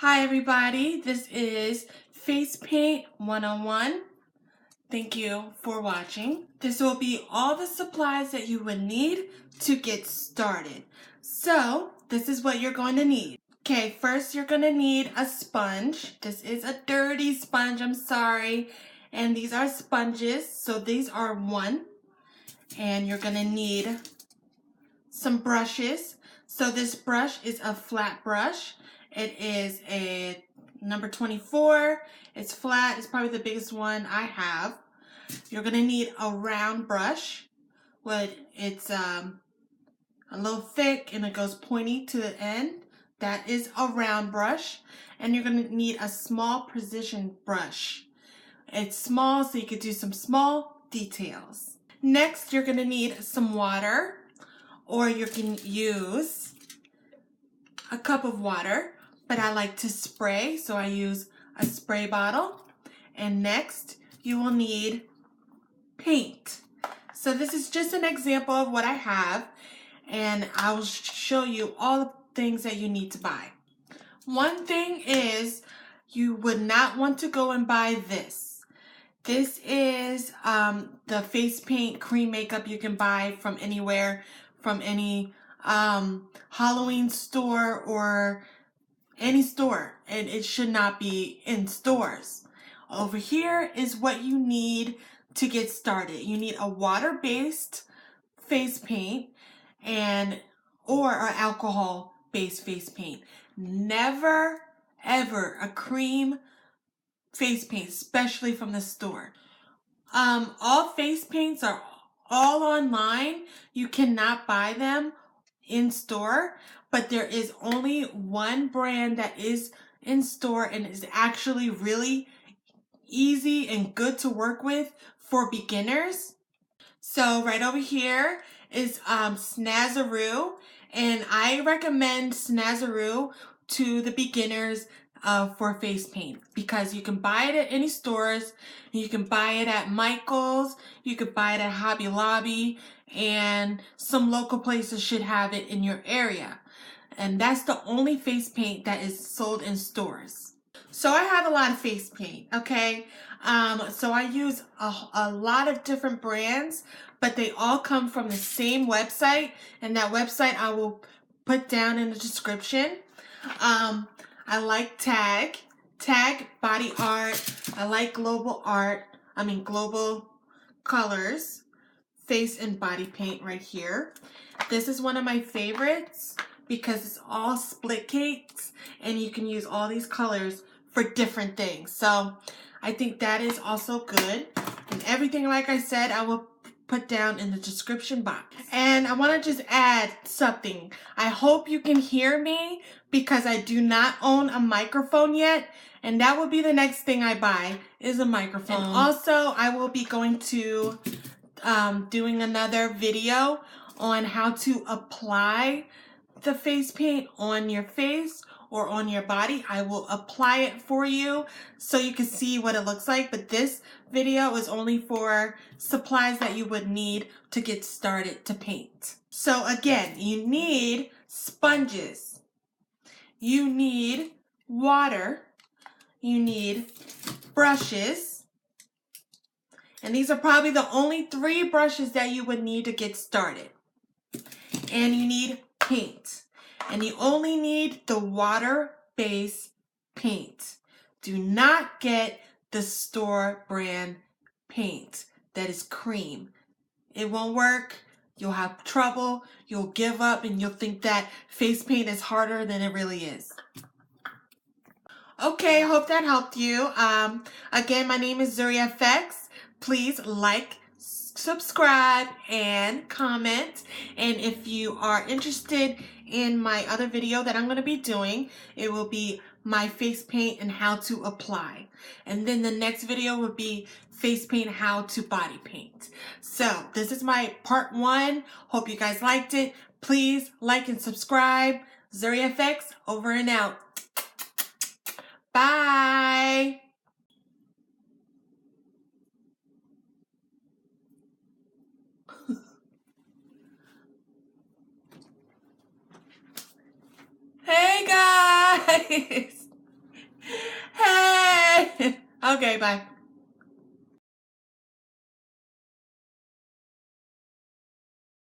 Hi everybody, this is Face Paint 101. Thank you for watching. This will be all the supplies that you would need to get started. So, this is what you're going to need. Okay, first you're going to need a sponge. This is a dirty sponge, I'm sorry. And these are sponges, so these are one. And you're going to need some brushes. So this brush is a flat brush. It is a number 24. It's flat. It's probably the biggest one I have. You're going to need a round brush. It's a little thick and it goes pointy to the end. That is a round brush. And you're going to need a small precision brush. It's small so you could do some small details. Next, you're going to need some water, or you can use a cup of water, but I like to spray, so I use a spray bottle. And next, you will need paint. So this is just an example of what I have, and I'll show you all the things that you need to buy. One thing is, you would not want to go and buy this. This is the face paint cream makeup you can buy from anywhere, from any Halloween store or any store, and it should not be in stores. Over here is what you need to get started. You need a water-based face paint or an alcohol-based face paint. Never ever a cream face paint, especially from the store. All face paints are all online. You cannot buy them in store, but there is only one brand that is in store and is actually really easy and good to work with for beginners. So right over here is Snazaroo, and I recommend Snazaroo to the beginners for face paint because you can buy it at any stores. You can buy it at Michael's, you could buy it at Hobby Lobby, and some local places should have it in your area. And that's the only face paint that is sold in stores. So I have a lot of face paint, okay? So I use a lot of different brands, but they all come from the same website, and that website I will put down in the description. I like Tag Body Art. I like Global Colors, face and body paint right here. This is one of my favorites because it's all split cakes and you can use all these colors for different things. So I think that is also good. And everything, like I said, I will put down in the description box. And I want to just add something. I hope you can hear me because I do not own a microphone yet, and that will be the next thing I buy is a microphone. And also I will be going to doing another video on how to apply the face paint on your face or on your body. I will apply it for you so you can see what it looks like, but this video is only for supplies that you would need to get started to paint. So again, you need sponges, you need water, you need brushes, and these are probably the only 3 brushes that you would need to get started. And you need paint. And you only need the water-based paint. Do not get the store brand paint that is cream. It won't work. You'll have trouble. You'll give up and you'll think that face paint is harder than it really is. Okay, I hope that helped you. Again, my name is Zuri FX. Please like, subscribe, and comment. And if you are interested in my other video that I'm going to be doing, it will be my face paint and how to apply. And then the next video will be face paint how to body paint. So this is my part 1. Hope you guys liked it. Please like and subscribe. Zuri FX, over and out. Bye. Hey guys. Okay, bye.